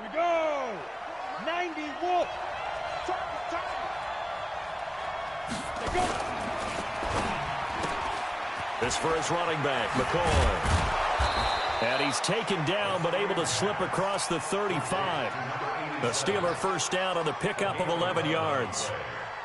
we go. 90 Wolf. They go. This for his running back, McCoy. And he's taken down, but able to slip across the 35. The Steeler first down on the pickup of 11 yards.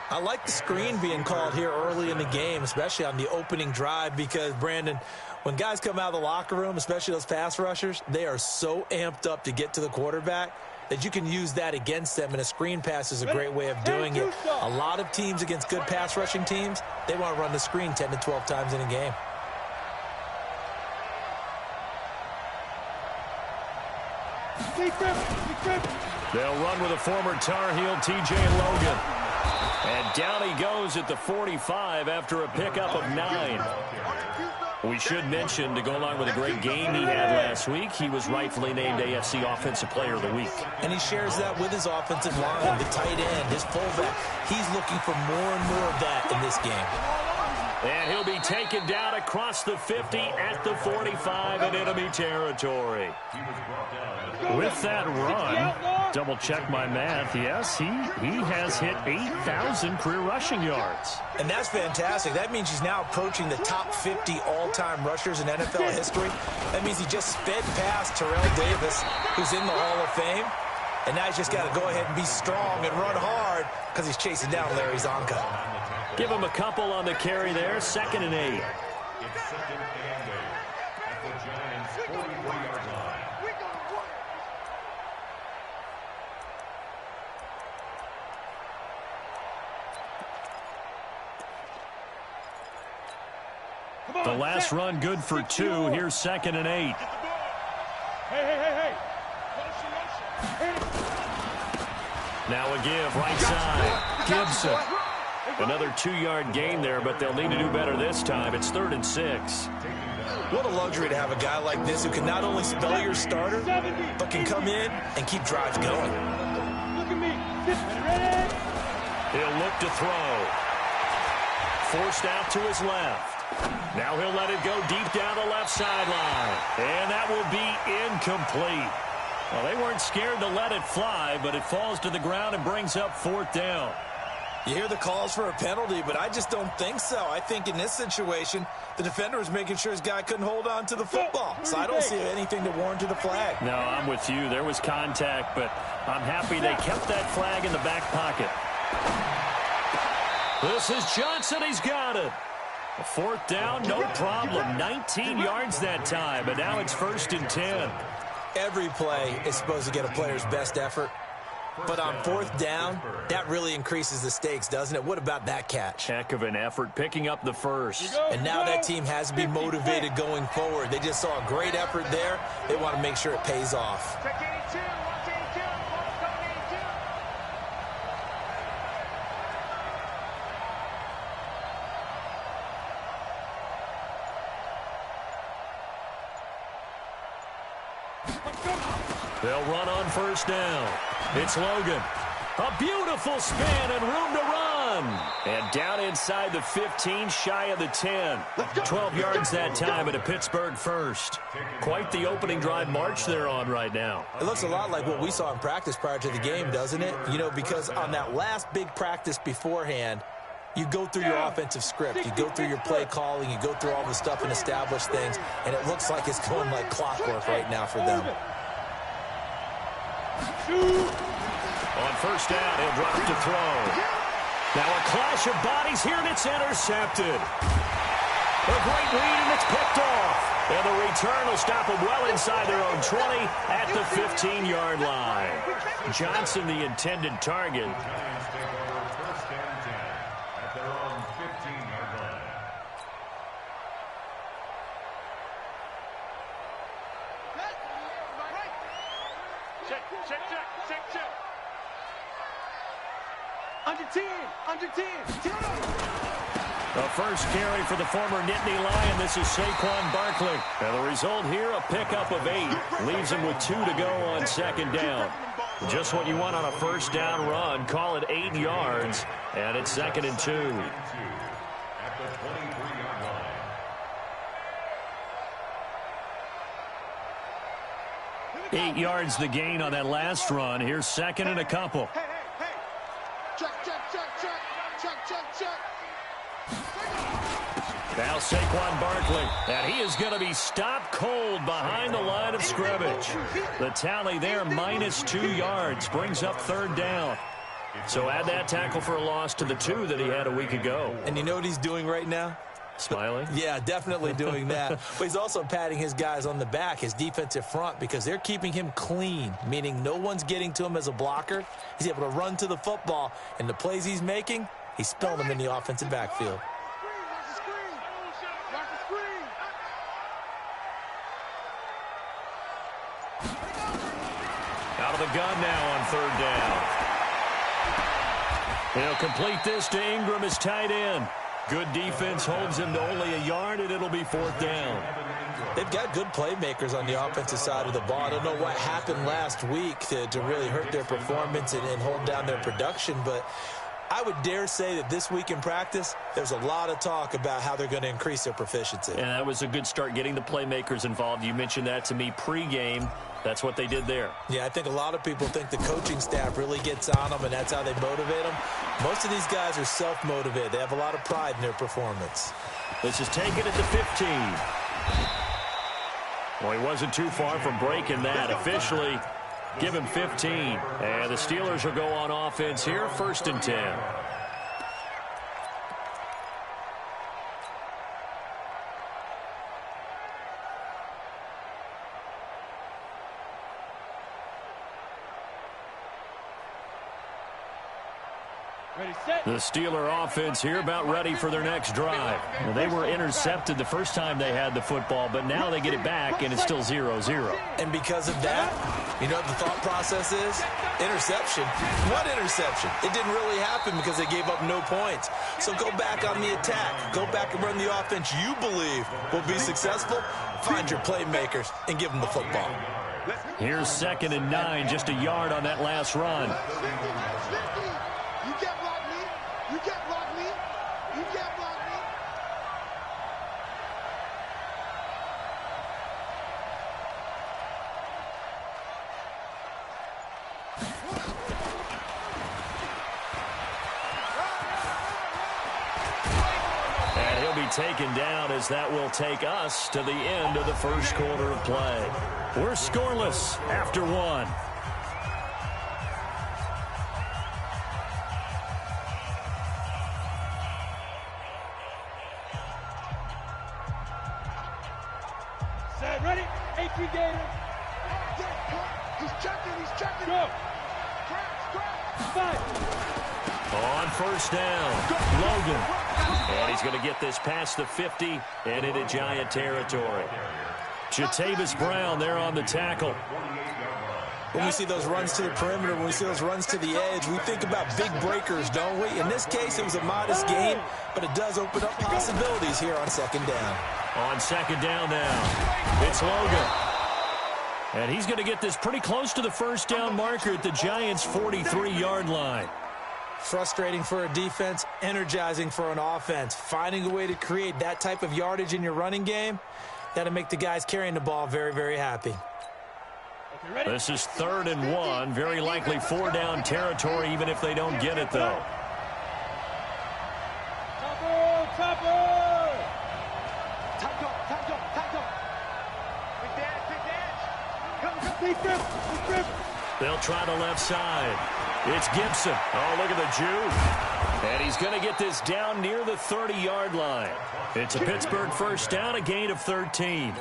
I like the screen being called here early in the game, especially on the opening drive, because, Brandon, when guys come out of the locker room, especially those pass rushers, they are so amped up to get to the quarterback that you can use that against them, and a screen pass is a great way of doing it. A lot of teams against good pass rushing teams, they want to run the screen 10 to 12 times in a game. They'll run with a former Tar Heel, T.J. Logan. And down he goes at the 45 after a pickup of 9. We should mention, to go along with a great game he had last week, he was rightfully named AFC Offensive Player of the Week. And he shares that with his offensive line, the tight end, his fullback. He's looking for more and more of that in this game. And he'll be taken down across the 50 at the 45 in enemy territory. With that run, double check my math, yes, he has hit 8,000 career rushing yards. And that's fantastic. That means he's now approaching the top 50 all-time rushers in NFL history. That means he just sped past Terrell Davis, who's in the Hall of Fame. And now he's just got to go ahead and be strong and run hard because he's chasing down Larry Zonka. Give him a couple on the carry there, 2nd and 8. The last run good for 2. Here's 2nd and 8. Hey. Now a give, right side. Gibson. Another 2-yard gain there, but they'll need to do better this time. It's 3rd and 6. What a luxury to have a guy like this who can not only spell your starter, but can come in and keep drives going. Look at me. Ready? He'll look to throw. Forced out to his left. Now he'll let it go deep down the left sideline. And that will be incomplete. Well, they weren't scared to let it fly, but it falls to the ground and brings up 4th down. You hear the calls for a penalty, but I just don't think so. I think in this situation, the defender was making sure his guy couldn't hold on to the football. So I don't see anything to warrant a flag. No, I'm with you. There was contact, but I'm happy they kept that flag in the back pocket. This is Johnson. He's got it. A 4th down, no problem. 19 yards that time, but now it's 1st and 10. Every play is supposed to get a player's best effort. But on 4th down, that really increases the stakes, doesn't it? What about that catch? Heck of an effort, picking up the first. And now that team has to be motivated going forward. They just saw a great effort there. They want to make sure it pays off. They'll run on 1st down. It's Logan. A beautiful spin and room to run. And down inside the 15, shy of the 10. 12 yards that time at a Pittsburgh first. Quite the opening drive march they're on right now. It looks a lot like what we saw in practice prior to the game, doesn't it? You know, because on that last big practice beforehand, you go through your offensive script. You go through your play calling. You go through all the stuff and establish things. And it looks like it's going like clockwork right now for them. On 1st down, he'll drop to throw. Now a clash of bodies here, and it's intercepted. A great read, and it's picked off. And the return will stop them well inside their own 20 at the 15-yard line. Johnson, the intended target. The first carry for the former Nittany Lion. This is Saquon Barkley. And the result here, a pickup of 8. Leaves him with 2 to go on 2nd down. Just what you want on a 1st down run. Call it 8 yards. And it's 2nd and 2. 8 yards the gain on that last run. Here's second and a couple. Hey, hey, hey. Check, check, check, check. Check, check, check. Now Saquon Barkley, and he is going to be stopped cold behind the line of scrimmage. The tally there, -2 yards, brings up third down. So add that tackle for a loss to the 2 that he had a week ago. And you know what he's doing right now? Smiling? Yeah, definitely doing that. But he's also patting his guys on the back, his defensive front, because they're keeping him clean, meaning no one's getting to him as a blocker. He's able to run to the football, and the plays he's making, he's spelling them in the offensive backfield. Out of the gun now on third down. He'll complete this to Ingram as tight end. Good defense holds him to only a yard, and it'll be fourth down. They've got good playmakers on the offensive side of the ball. I don't know what happened last week to really hurt their performance and hold down their production, but I would dare say that this week in practice, there's a lot of talk about how they're going to increase their proficiency. And that was a good start, getting the playmakers involved. You mentioned that to me pregame. That's what they did there. Yeah, I think a lot of people think the coaching staff really gets on them, and that's how they motivate them. Most of these guys are self-motivated. They have a lot of pride in their performance. This is taken at the 15. Well, he wasn't too far from breaking that. Officially, give him 15. And the Steelers will go on offense here, 1st and 10. The Steeler offense here about ready for their next drive. Well, they were intercepted the first time they had the football, but now they get it back, and it's still 0-0. And because of that, you know what the thought process is? Interception. What interception? It didn't really happen because they gave up no points. So go back on the attack. Go back and run the offense you believe will be successful. Find your playmakers and give them the football. Here's 2nd and 9, just a yard on that last run. You can't block me. You can't block me. And he'll be taken down as that will take us to the end of the first quarter of play. We're scoreless after 1. Ready? 18 Gators. He's checking. Go. Scrap. 5. On 1st down, Logan. And he's going to get this past the 50 and into Giant territory. Jatavis Brown there on the tackle. When we see those runs to the perimeter, when we see those runs to the edge, we think about big breakers, don't we? In this case, it was a modest gain, but it does open up possibilities here on 2nd down. On 2nd down now, it's Logan. And he's going to get this pretty close to the 1st down marker at the Giants' 43-yard line. Frustrating for a defense, energizing for an offense. Finding a way to create that type of yardage in your running game, that'll make the guys carrying the ball very, very happy. This is 3rd and 1, very likely 4-down territory, even if they don't get it, though. Topper! Big dash. They'll try the left side. It's Gibson. Oh, look at the Jew. And he's going to get this down near the 30-yard line. It's a Pittsburgh 1st down, a gain of 13.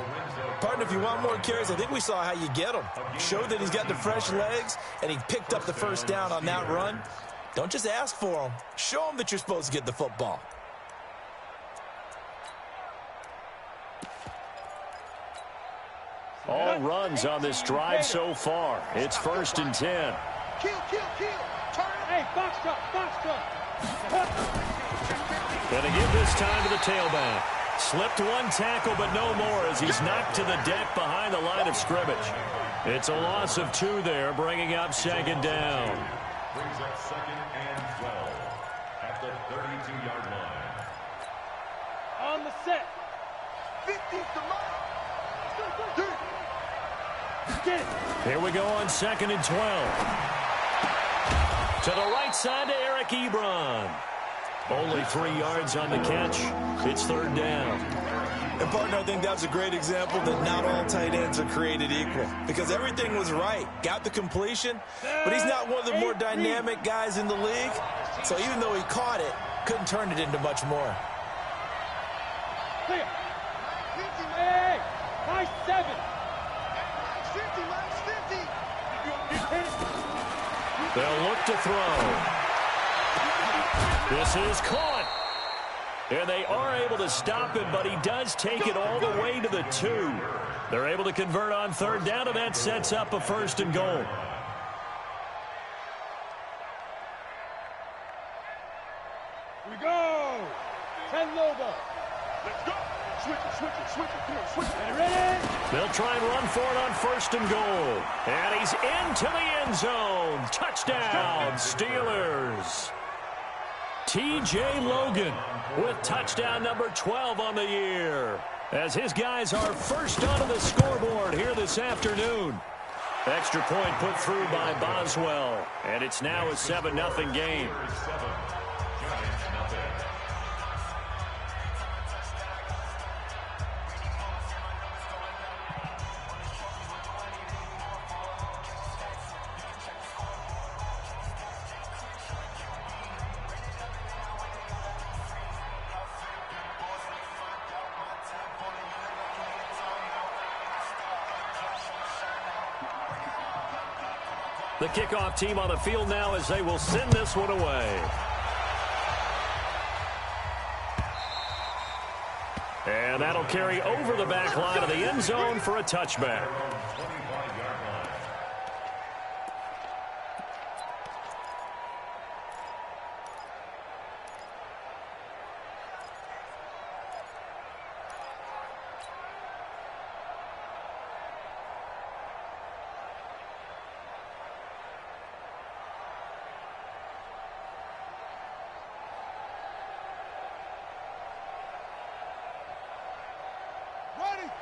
Partner, if you want more carries, I think we saw how you get him. Show that he's got the fresh legs, and he picked up the 1st down on that run. Don't just ask for him. Show him that you're supposed to get the football. All runs on this drive so far. It's 1st and 10. Kill. Turn. Hey, box truck. Going to give this time to the tailback. Slipped one tackle, but no more as he's knocked to the deck behind the line of scrimmage. It's a loss of 2 there, bringing up 2nd down. Brings up 2nd and 12 at the 32-yard line. On the set. 50's the mark. Get it. Here we go on 2nd and 12. To the right side to Eric Ebron. Only 3 yards on the catch. It's 3rd down. And, partner, I think that was a great example that not all tight ends are created equal because everything was right. Got the completion, but he's not one of the more dynamic guys in the league. So even though he caught it, couldn't turn it into much more. Clear. Hey, high 7. 50, They'll look to throw. This is caught. And they are able to stop him, but he does take it all the way to the 2. They're able to convert on 3rd down, and that sets up a 1st and goal. Here we go. 10 Lobo. Let's go. Switch it. Come on, switch it. Ready? They'll try and run for it on 1st and goal. And he's into the end zone. Touchdown, Steelers. T.J. Logan with touchdown number 12 on the year. As his guys are first onto the scoreboard here this afternoon. Extra point put through by Boswell. And it's now a 7-0 game. The kickoff team on the field now as they will send this one away. And that'll carry over the back line of the end zone for a touchback.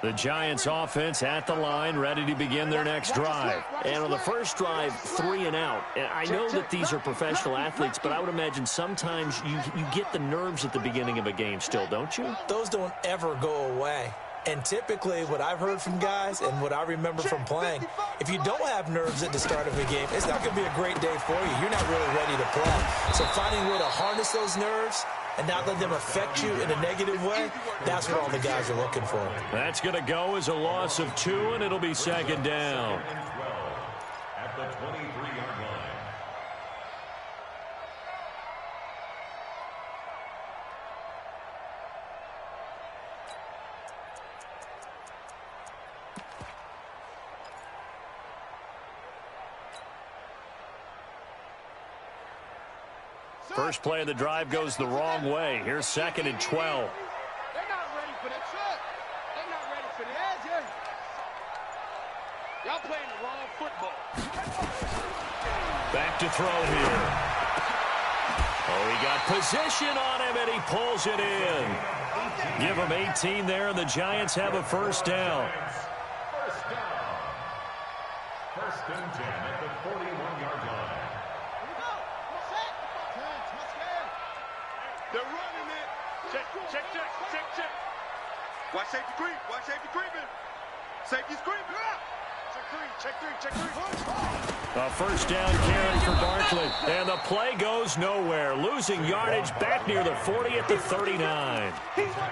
The Giants offense at the line, ready to begin their next drive. And on the first drive, 3 and out. And I know that these are professional athletes, but I would imagine sometimes you get the nerves at the beginning of a game still, don't you? Those don't ever go away. And typically what I've heard from guys and what I remember from playing, if you don't have nerves at the start of a game, it's not going to be a great day for you. You're not really ready to play. So finding a way to harness those nerves and not let them affect you in a negative way, that's what all the guys are looking for. That's going to go as a loss of 2, and it'll be 2nd down. At the 23-yard line. First play of the drive goes the wrong way. Here's 2nd and 12. They're not ready for that. They're not ready for that. Y'all playing the wrong football. Back to throw here. Oh, he got position on him, and he pulls it in. Give him 18 there, and the Giants have a 1st down. First down. 1st and 10 at the 41-yard line. They're running it. Check. Watch safety creeping. Safety's creeping. Check three. A 1st down carry for Barkley. And the play goes nowhere. Losing yardage back near the 40 at the 39.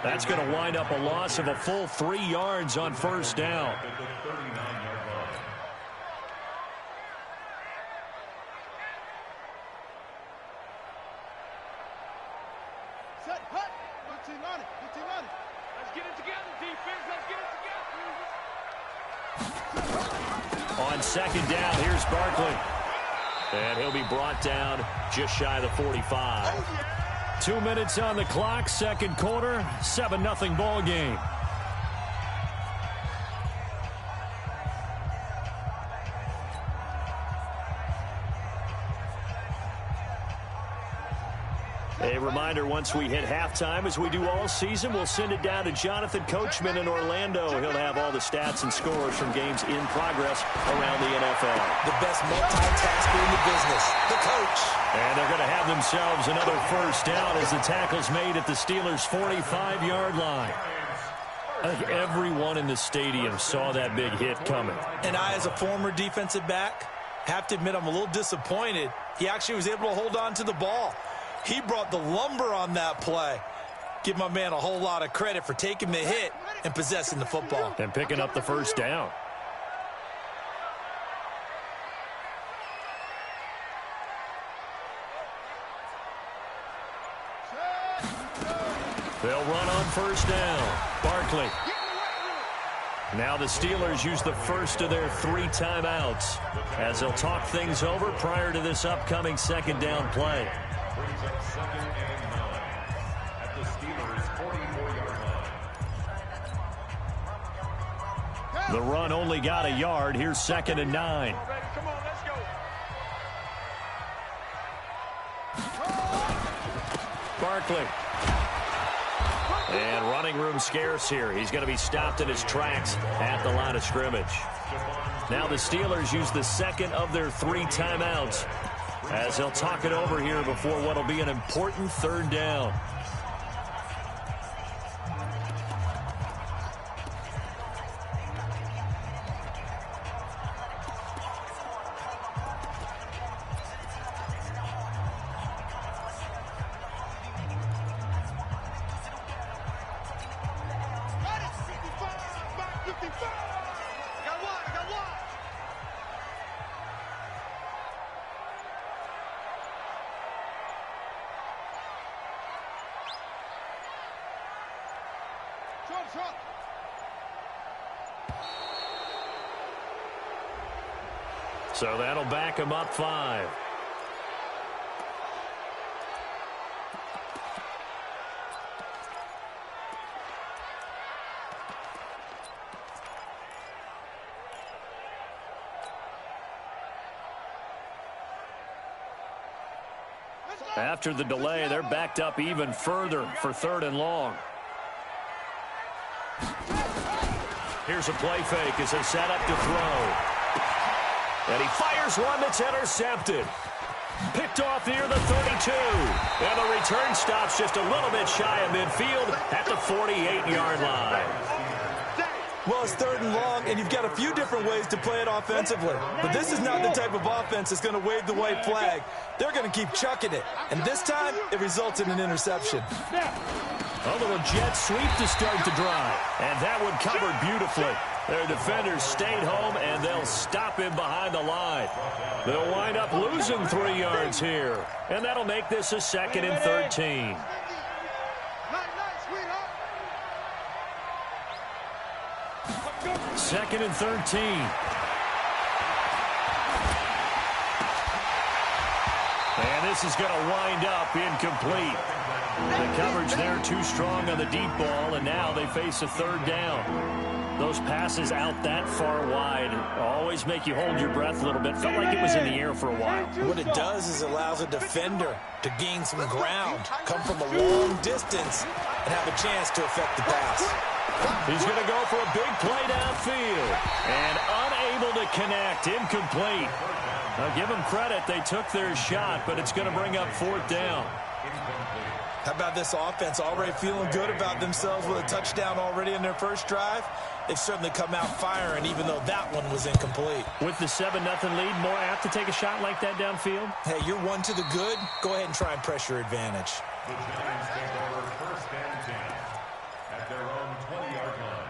That's going to wind up a loss of a full 3 yards on 1st down. At the 39-yard line. Set, hut. Good team on it. Let's get it together, defense. Let's get it together. On 2nd down, here's Barkley. And he'll be brought down just shy of the 45. 2 minutes on the clock, 2nd quarter, 7-0 ball game. A reminder, once we hit halftime, as we do all season, we'll send it down to Jonathan Coachman in Orlando. He'll have all the stats and scores from games in progress around the NFL. The best multitasker in the business, the coach. And they're going to have themselves another first down as the tackle's made at the Steelers' 45-yard line. I think everyone in the stadium saw that big hit coming. And I, as a former defensive back, have to admit I'm a little disappointed. He actually was able to hold on to the ball. He brought the lumber on that play. Give my man a whole lot of credit for taking the hit and possessing the football. And picking up the first down. They'll run on first down. Barkley. Now the Steelers use the first of their 3 timeouts as they'll talk things over prior to this upcoming second down play. Brings up 2nd and 9 at the Steelers' 44-yard line. The run only got a yard. Here's 2nd and 9. Come on, let's go. Barkley. And running room scarce here. He's going to be stopped in his tracks at the line of scrimmage. Now the Steelers use the second of their 3 timeouts as they'll talk it over here before what will be an important third down. So that'll back him up 5. After the delay, they're backed up even further for 3rd and long. Here's a play fake as they set up to throw. And he fires one that's intercepted. Picked off near the 32. And the return stops just a little bit shy of midfield at the 48-yard line. Well, it's 3rd and long, and you've got a few different ways to play it offensively. But this is not the type of offense that's going to wave the white flag. They're going to keep chucking it. And this time, it results in an interception. A little jet sweep to start the drive. And that one covered beautifully. Their defenders stayed home, and they'll stop him behind the line. They'll wind up losing 3 yards here. And that'll make this a 2nd and 13. Second and 13. And this is going to wind up incomplete. The coverage there too strong on the deep ball, and now they face a 3rd down. Those passes out that far wide always make you hold your breath a little bit. Felt like it was in the air for a while. What it does is it allows a defender to gain some ground, come from a long distance, and have a chance to affect the pass. He's going to go for a big play downfield. And unable to connect, incomplete. Now give them credit, they took their shot, but it's going to bring up 4th down. How about this offense already feeling good about themselves with a touchdown already in their first drive? They've certainly come out firing, even though that one was incomplete. With the 7-0 lead, more apt to take a shot like that downfield? Hey, you're 1 to the good. Go ahead and try and press your advantage. The Giants take over 1st and 10 at their own 20-yard line.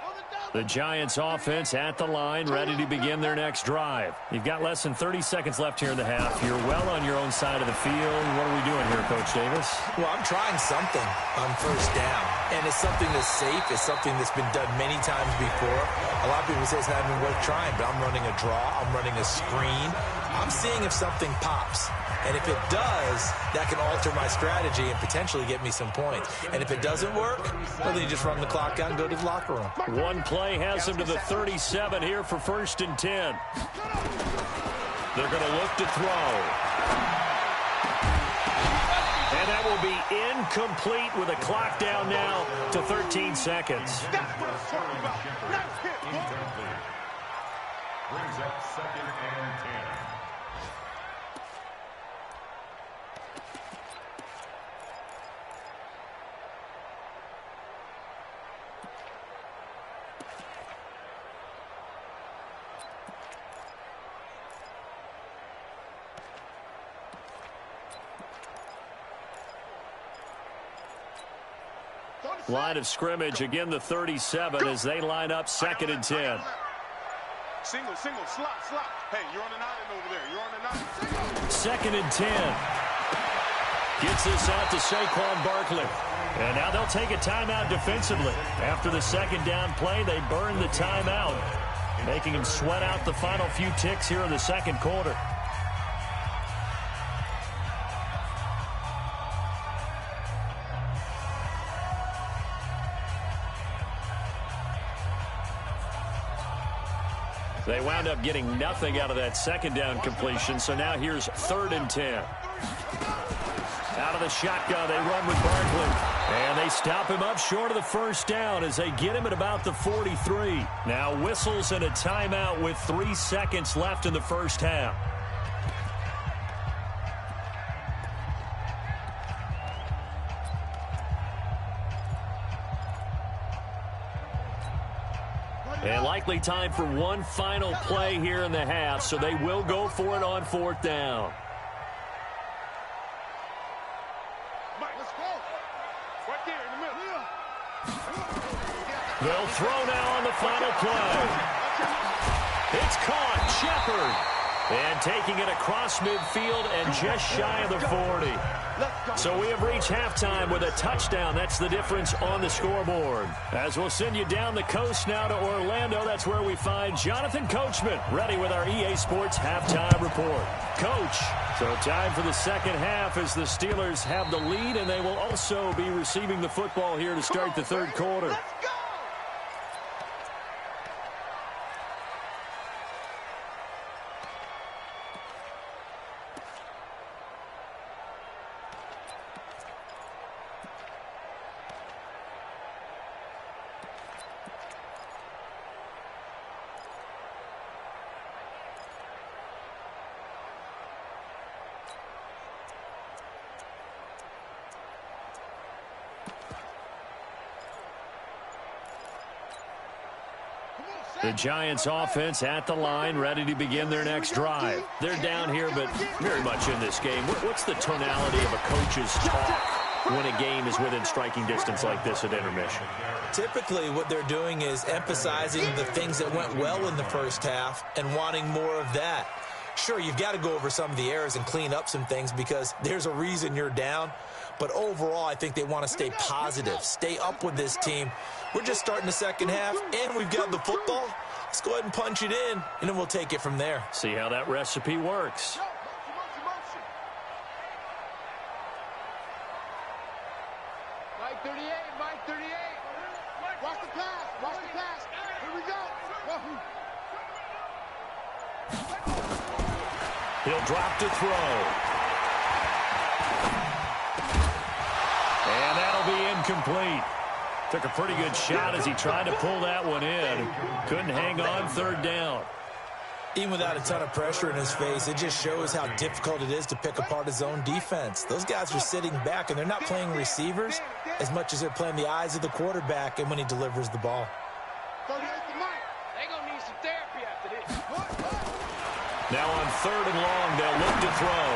On the The Giants offense at the line, ready to begin their next drive. You've got less than 30 seconds left here in the half. You're well on your own side of the field. What are we doing here, Coach Davis? Well, I'm trying something on first down, and it's something that's safe. It's something that's been done many times before. A lot of people say it's not even worth trying, but I'm running a draw. I'm running a screen. I'm seeing if something pops. And if it does, that can alter my strategy and potentially get me some points. And if it doesn't work, well, then you just run the clock down and go to the locker room. One play has them to the 37 here for 1st and 10. They're going to look to throw. And that will be incomplete with a clock down now to 13 seconds. That's what I'm talking about. Nice hit, boy. Brings up 2nd and 10. Line of scrimmage, again the 37 as they line up 2nd and 10. Single, slot. Hey, you're on an island over there. You're on an island. 2nd and 10. Gets this out to Saquon Barkley. And now they'll take a timeout defensively. After the 2nd down play, they burn the timeout, making them sweat out the final few ticks here in the 2nd quarter. They wound up getting nothing out of that 2nd down completion, so now here's 3rd and 10. Out of the shotgun, they run with Barkley. And they stop him up short of the 1st down as they get him at about the 43. Now whistles and a timeout with 3 seconds left in the 1st half. And likely time for one final play here in the half, so they will go for it on 4th down. Mike, let's go. Right there in the middle. They'll throw now on the final play. It's caught. Shepard. And taking it across midfield and just shy of the 40. So we have reached halftime with a touchdown. That's the difference on the scoreboard. As we'll send you down the coast now to Orlando, that's where we find Jonathan Coachman, ready with our EA Sports halftime report. Coach, so time for the 2nd half as the Steelers have the lead, and they will also be receiving the football here to start the 3rd quarter. The Giants offense at the line, ready to begin their next drive. They're down here, but very much in this game. What's the tonality of a coach's talk when a game is within striking distance like this at intermission? Typically, what they're doing is emphasizing the things that went well in the 1st half and wanting more of that. Sure, you've got to go over some of the errors and clean up some things because there's a reason you're down. But overall, I think they want to stay positive, stay up with this team. We're just starting the 2nd half, and we've got the football. Let's go ahead and punch it in, and then we'll take it from there. See how that recipe works. Mike 38, Mike 38. Watch the pass, watch the pass. Here we go. He'll drop to throw. And that'll be incomplete. Took a pretty good shot as he tried to pull that one in. Couldn't hang on 3rd down. Even without a ton of pressure in his face, it just shows how difficult it is to pick apart his own defense. Those guys are sitting back, and they're not playing receivers as much as they're playing the eyes of the quarterback and when he delivers the ball. They're going to need some therapy after this. Now on 3rd and long, they'll look to throw.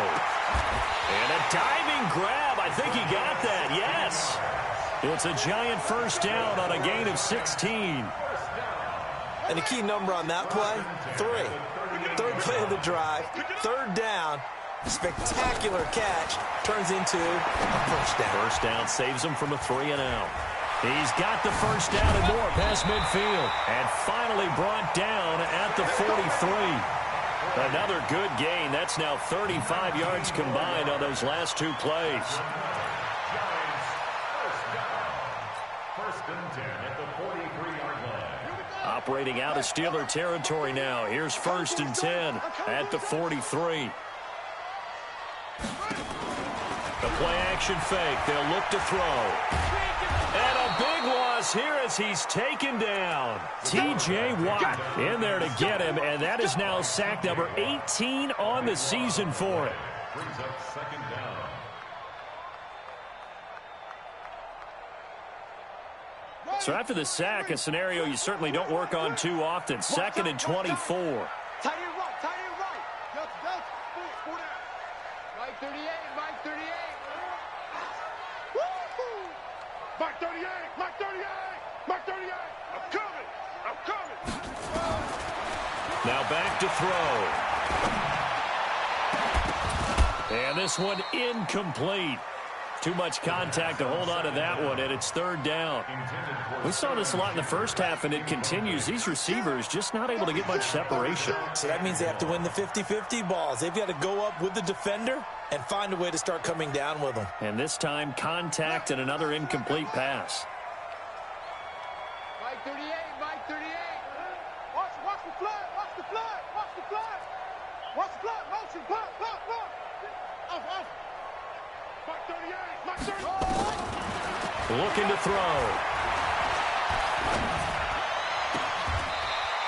And a diving grab. I think he got that. Yes. It's a Giant 1st down on a gain of 16. And the key number on that play, 3. Third play of the drive, third down, spectacular catch, turns into a first down. First down saves him from a 3-and-out. He's got the first down and more past midfield. And finally brought down at the 43. Another good gain. That's now 35 yards combined on those last 2 plays. First and 10 at the 43-yard line. Operating out of Steeler territory now. Here's first and 10 at the 43. The play-action fake. They'll look to throw. And a big loss here as he's taken down. T.J. Watt in there to get him, and that is now sack number 18 on the season for it. Brings up second down. So after the sack, a scenario you certainly don't work on too often. 2nd and 24. Tight end right, tight end right. Delta, four down. Mike 38, Mike 38. Woo-hoo! Mike 38, Mike 38, Mike 38. I'm coming. Now back to throw. And this one incomplete. Too much contact to hold on to that one, and it's third down. We saw this a lot in the first half, and it continues. These receivers just not able to get much separation. So that means they have to win the 50-50 balls. They've got to go up with the defender and find a way to start coming down with them. And this time, contact and another incomplete pass. Mike 38, Mike 38. Watch the flood, watch the flood, watch the flood. Watch the flood, motion, block. Off. Mike 38, Mike 38. Looking to throw.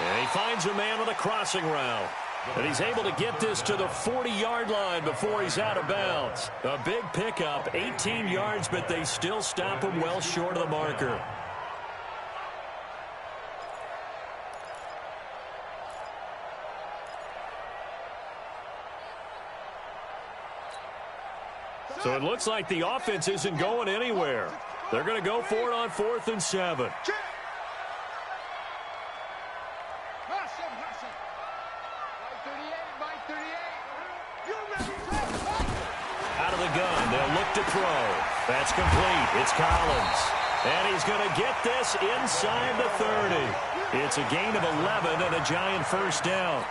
And he finds a man on a crossing route. And he's able to get this to the 40-yard line before he's out of bounds. A big pickup, 18 yards, but they still stop him well short of the marker. So it looks like the offense isn't going anywhere. They're going to go for it on 4th and 7. Out of the gun, they'll look to throw. That's complete. It's Collins. And he's going to get this inside the 30. It's a gain of 11 and a giant first down.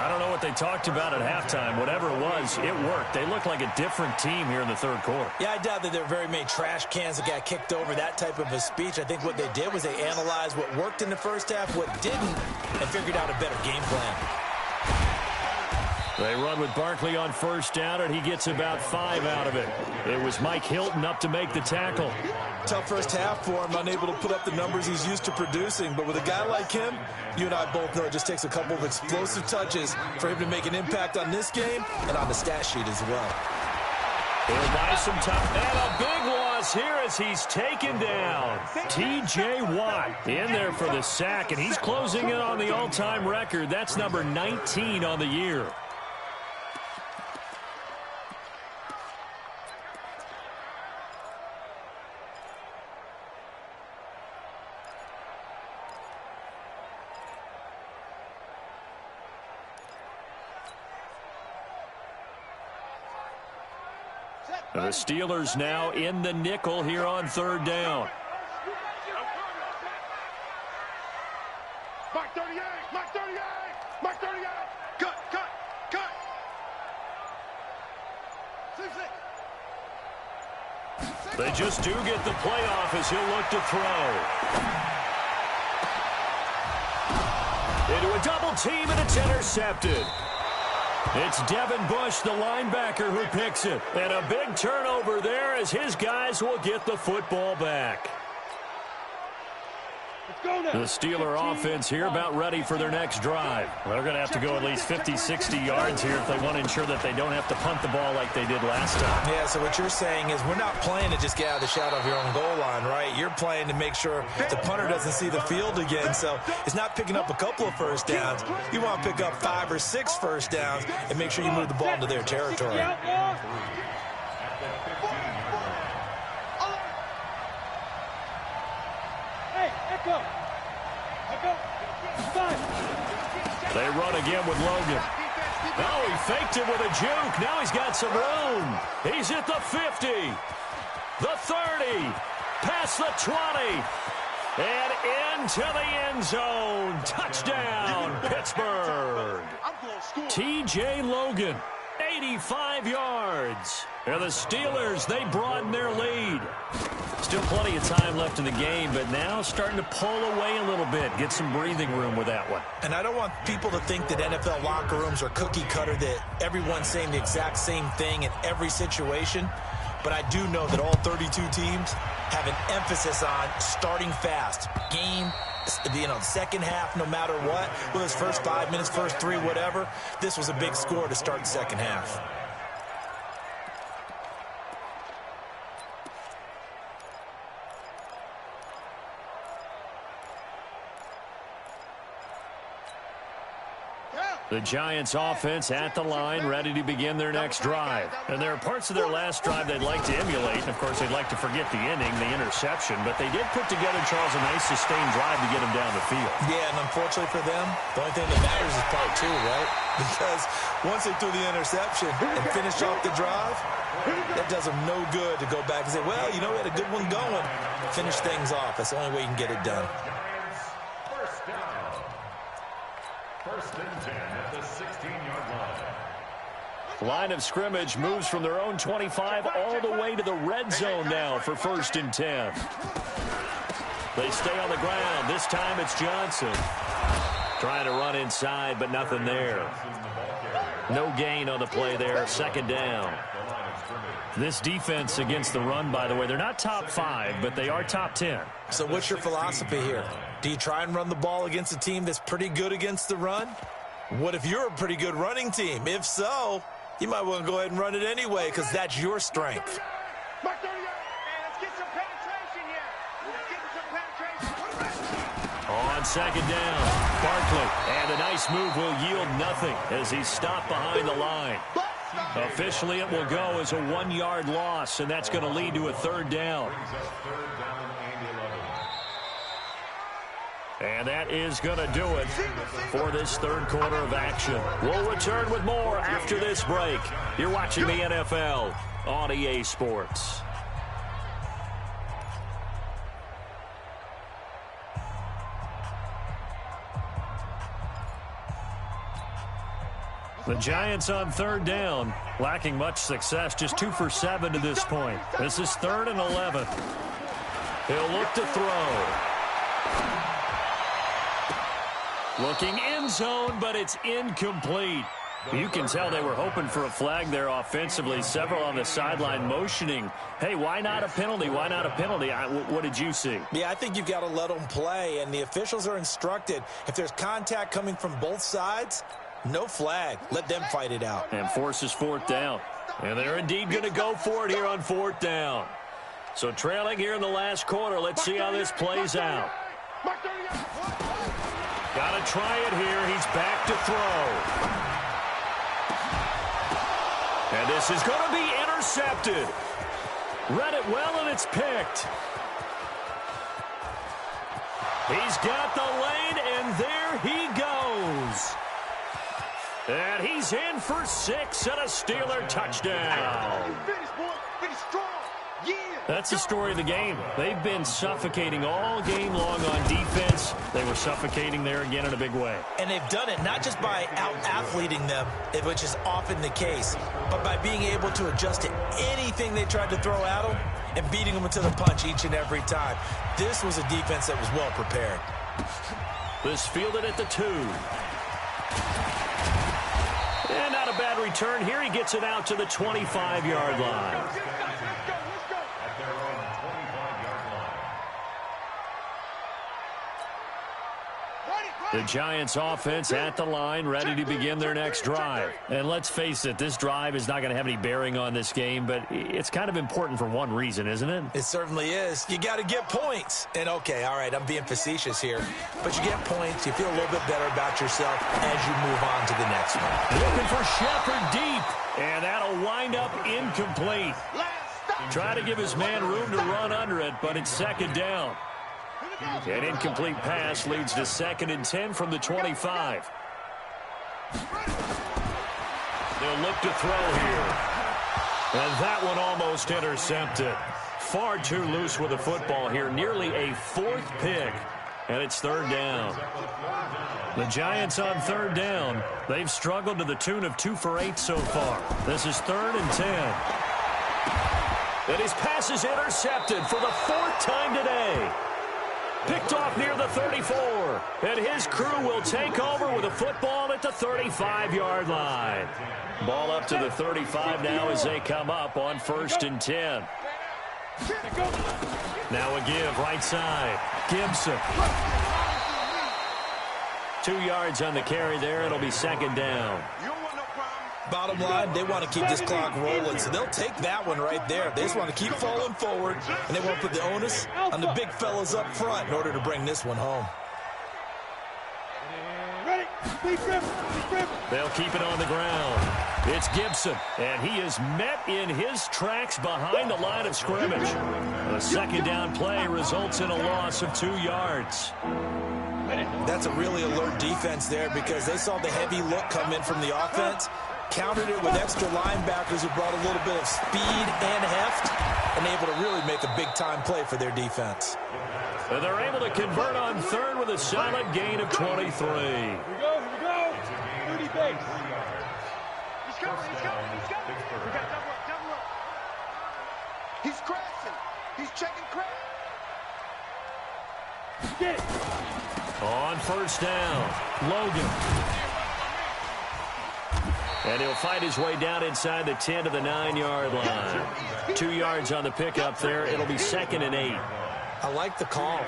I don't know what they talked about at halftime. Whatever it was, it worked. They look like a different team here in the third quarter. Yeah, I doubt that there were very many trash cans that got kicked over, that type of a speech. I think what they did was they analyzed what worked in the first half, what didn't, and figured out a better game plan. They run with Barkley on first down, and he gets about 5 out of it. It was Mike Hilton up to make the tackle. Tough first half for him, unable to put up the numbers he's used to producing. But with a guy like him, you and I both know it just takes a couple of explosive touches for him to make an impact on this game and on the stat sheet as well. He'll buy some time. And a big loss here as he's taken down. T.J. Watt in there for the sack, and he's closing in on the all-time record. That's number 19 on the year. The Steelers now in the nickel here on third down. Mike 38, Mike 38, Mike 38. Cut. 6-6. They just do get the playoff as he'll look to throw. Into a double team, and it's intercepted. It's Devin Bush, the linebacker, who picks it. And a big turnover there as his guys will get the football back. The Steeler offense here about ready for their next drive. They're going to have to go at least 50, 60 yards here if they want to ensure that they don't have to punt the ball like they did last time. Yeah, so what you're saying is we're not playing to just get out of the shadow of your own goal line, right? You're playing to make sure the punter doesn't see the field again. So it's not picking up a couple of first downs. You want to pick up 5 or 6 first downs and make sure you move the ball into their territory. Hey, Echo. They run again with Logan. Oh, he faked it with a juke. Now he's got some room. He's at the 50, the 30, past the 20, and into the end zone. Touchdown, Pittsburgh. T.J. Logan, 85 yards. And the Steelers, they broaden their lead. Still plenty of time left in the game, but now starting to pull away a little bit. Get some breathing room with that one. And I don't want people to think that NFL locker rooms are cookie cutter, that everyone's saying the exact same thing in every situation. But I do know that all 32 teams have an emphasis on starting fast. Game, second half, no matter what. Whether it's first 5 minutes, first 3, whatever. This was a big score to start the second half. The Giants offense at the line, ready to begin their next drive. And there are parts of their last drive they'd like to emulate. And, of course, they'd like to forget the inning, the interception. But they did put together, Charles, a nice sustained drive to get them down the field. Yeah, and unfortunately for them, the only thing that matters is part 2, right? Because once they threw the interception and finished off the drive, that does them no good to go back and say, well, you know, we had a good one going. Finish things off. That's the only way you can get it done. First down. First and 10 at the 16-yard line. Line of scrimmage moves from their own 25 all the way to the red zone now for first and 10. They stay on the ground. This time it's Johnson. Trying to run inside, but nothing there. No gain on the play there. Second down. This defense against the run, by the way, they're not top 5, but they are top 10. So what's your philosophy here? Do you try and run the ball against a team that's pretty good against the run? What if you're a pretty good running team? If so, you might want to go ahead and run it anyway because that's your strength. Let's get some penetration here. Let's get some penetration. On second down, Barkley. And a nice move will yield nothing as he's stopped behind the line. Officially, it will go as a 1-yard loss, and that's going to lead to a third down. And that is going to do it for this third quarter of action. We'll return with more after this break. You're watching the NFL on EA Sports. The Giants on third down, lacking much success, just 2 for 7 to this point. This is 3rd and 11. He'll look to throw. Looking end zone, but it's incomplete. You can tell they were hoping for a flag there offensively. Several on the sideline motioning, hey, why not a penalty? Why not a penalty? What did you see? Yeah, I think you've got to let them play, and the officials are instructed. If there's contact coming from both sides, no flag. Let them fight it out. And forces 4th down. And they're indeed going to go for it here on 4th down. So trailing here in the last quarter. Let's see how this plays out. Got to try it here. He's back to throw. And this is going to be intercepted. Read it well, and it's picked. He's got the lane, and there he goes. And he's in for 6 and a Steeler touchdown. That's the story of the game. They've been suffocating all game long on defense. They were suffocating there again in a big way. And they've done it not just by out-athleting them, which is often the case, but by being able to adjust to anything they tried to throw at them and beating them to the punch each and every time. This was a defense that was well prepared. This fielded at the 2. And not a bad return here. He gets it out to the 25-yard line. The Giants offense at the line, ready to begin their next drive. And let's face it, this drive is not going to have any bearing on this game, but it's kind of important for one reason, isn't it? It certainly is. You got to get points. And, okay, all right, I'm being facetious here. But you get points, you feel a little bit better about yourself as you move on to the next one. Looking for Shepard deep, and that'll wind up incomplete. Try to give his man room to run under it, but it's second down. An incomplete pass leads to 2nd and 10 from the 25. They'll look to throw here. And that one almost intercepted. Far too loose with the football here. Nearly a fourth pick. And it's third down. The Giants on third down. They've struggled to the tune of 2 for 8 so far. This is 3rd and 10. And his pass is intercepted for the 4th time today. Picked off near the 34. And his crew will take over with a football at the 35-yard line. Ball up to the 35 now as they come up on 1st and 10. Now a give right side. Gibson. 2 yards on the carry there. It'll be 2nd down. Bottom line, they want to keep this clock rolling, so they'll take that one right there. They just want to keep falling forward, and they want to put the onus on the big fellas up front in order to bring this one home. They'll keep it on the ground. It's Gibson, and he is met in his tracks behind the line of scrimmage. A 2nd down play results in a loss of 2 yards. That's a really alert defense there because they saw the heavy look come in from the offense, countered it with extra linebackers who brought a little bit of speed and heft, and able to really make a big-time play for their defense. And they're able to convert on 3rd with a solid gain of 23. Here we go. 30 base. He's coming. We got double up. He's crashing. He's checking crash. Get it. On 1st down, Logan. And he'll find his way down inside the 10 to the 9-yard line. 2 yards on the pickup there. It'll be 2nd and 8. I like the call.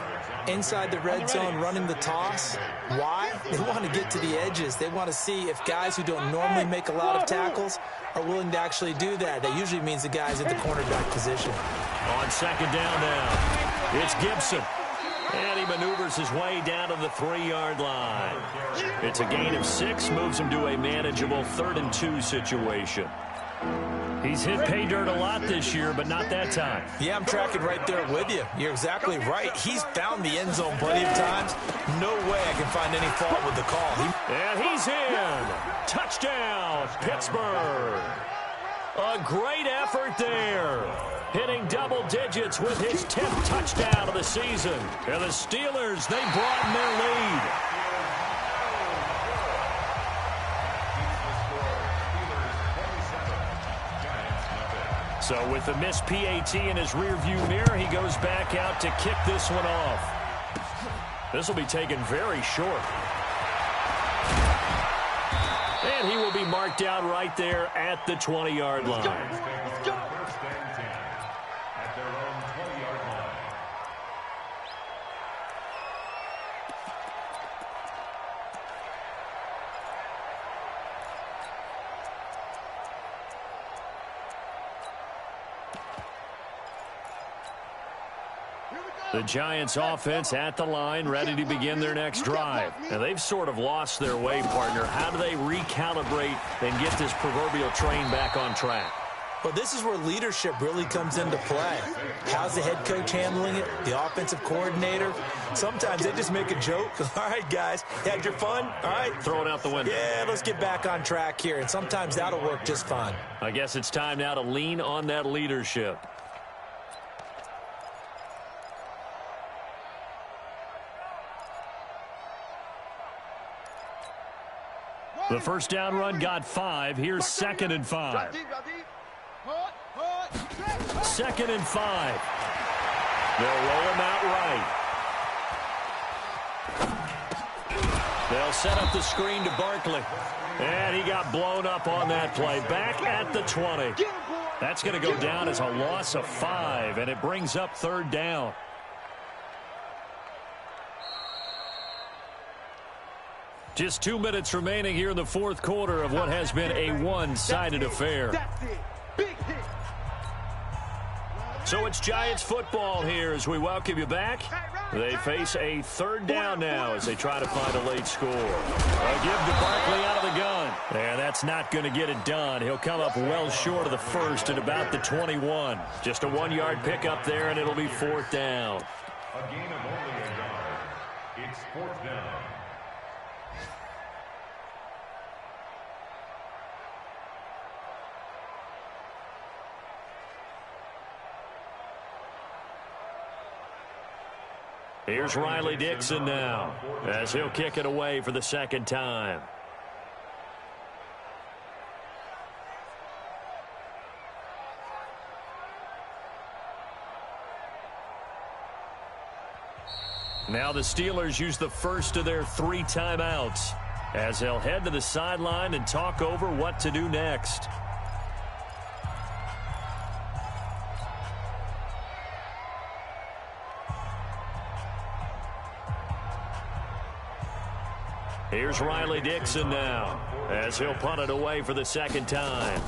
Inside the red zone running the toss. Why? They want to get to the edges. They want to see if guys who don't normally make a lot of tackles are willing to actually do that. That usually means the guys at the cornerback position. On 2nd down now, it's Gibson. And he maneuvers his way down to the 3-yard line. It's a gain of 6, moves him to a manageable 3rd and 2 situation. He's hit pay dirt a lot this year, but not that time. Yeah, I'm tracking right there with you. You're exactly right. He's found the end zone plenty of times. No way I can find any fault with the call. And he's in. Touchdown, Pittsburgh. A great effort there. Hitting double digits with his 10th touchdown of the season. And the Steelers, they broaden their lead. So with the missed PAT in his rearview mirror, he goes back out to kick this one off. This will be taken very short. And he will be marked out right there at the 20-yard line. Let's go. At their own 20-yard line. The Giants offense at the line, ready to begin their next drive. And they've sort of lost their way, partner. How do they recalibrate and get this proverbial train back on track? Well, this is where leadership really comes into play. How's the head coach handling it? The offensive coordinator? Sometimes they just make a joke. All right, guys, had your fun? All right. Throw it out the window. Yeah, let's get back on track here. And sometimes that'll work just fine. I guess it's time now to lean on that leadership. The first down run got 5. Here's 2nd and 5. 2nd and 5. They'll roll him out right. They'll set up the screen to Barkley. And he got blown up on that play. Back at the 20. That's going to go down as a loss of 5, and it brings up 3rd down. Just 2 minutes remaining here in the 4th quarter of what has been a one-sided affair. That's it. Big hit. So it's Giants football here as we welcome you back. They face a 3rd down now as they try to find a late score. A give to Barkley out of the gun. And that's not going to get it done. He'll come up well short of the first at about the 21. Just a 1-yard pickup there, and it'll be 4th down. A gain of only a yard. It's 4th down. Here's Riley Dixon now as he'll kick it away for the second time. Now the Steelers use the first of their 3 timeouts as they'll head to the sideline and talk over what to do next. Here's Riley Dixon now as he'll punt it away for the second time.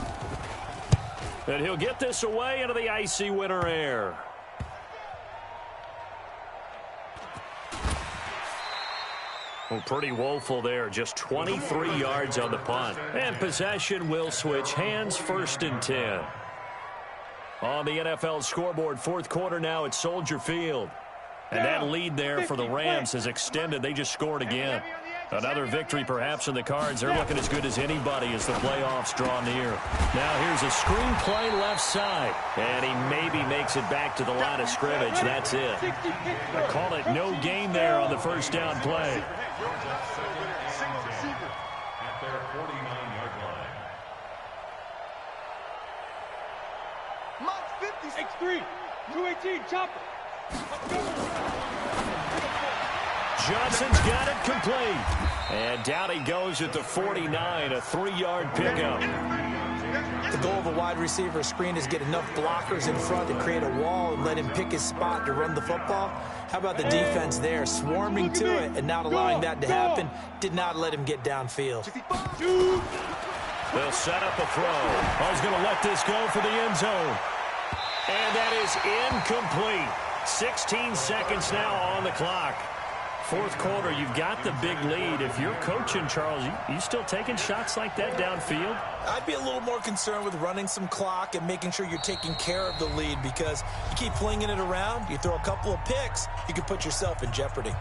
And he'll get this away into the icy winter air. Well, pretty woeful there. Just 23 yards on the punt. And possession will switch hands, 1st and 10. On the NFL scoreboard, 4th quarter now at Soldier Field. And that lead there for the Rams has extended. They just scored again. Another victory perhaps in the cards. They're looking as good as anybody as the playoffs draw near. Now here's a screen play left side. And he maybe makes it back to the line of scrimmage. That's it. They call it no gain there on the first down play. At their 49-yard line. X3, 218, chopper. Johnson's got it complete. And down he goes at the 49, a 3-yard pickup. The goal of a wide receiver screen is get enough blockers in front to create a wall and let him pick his spot to run the football. How about the defense there, swarming to it and not allowing that to happen? Did not let him get downfield. They'll set up a throw. He's going to let this go for the end zone. And that is incomplete. 16 seconds now on the clock. 4th quarter, you've got the big lead. If you're coaching, Charles, you still taking shots like that downfield? I'd be a little more concerned with running some clock and making sure you're taking care of the lead, because you keep flinging it around, you throw a couple of picks, you can put yourself in jeopardy.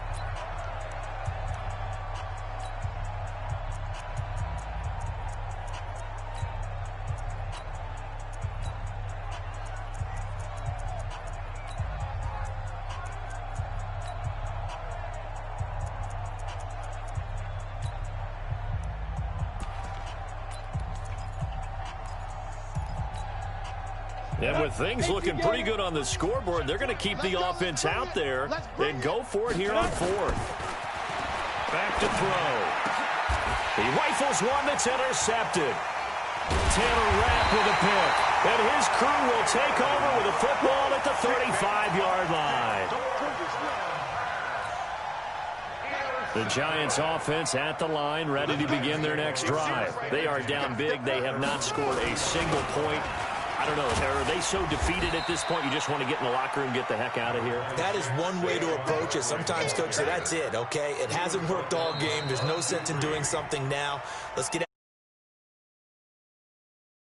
And with things looking pretty good on the scoreboard, they're going to keep the offense out there and go for it here on 4th. Back to throw. He rifles one that's intercepted. Taylor Rapp with a pick. And his crew will take over with a football at the 35-yard line. The Giants offense at the line, ready to begin their next drive. They are down big. They have not scored a single point. I don't know, are they so defeated at this point you just want to get in the locker room and get the heck out of here? That is one way to approach it. Sometimes coaches say, that's it, okay? It hasn't worked all game. There's no sense in doing something now. Let's get out.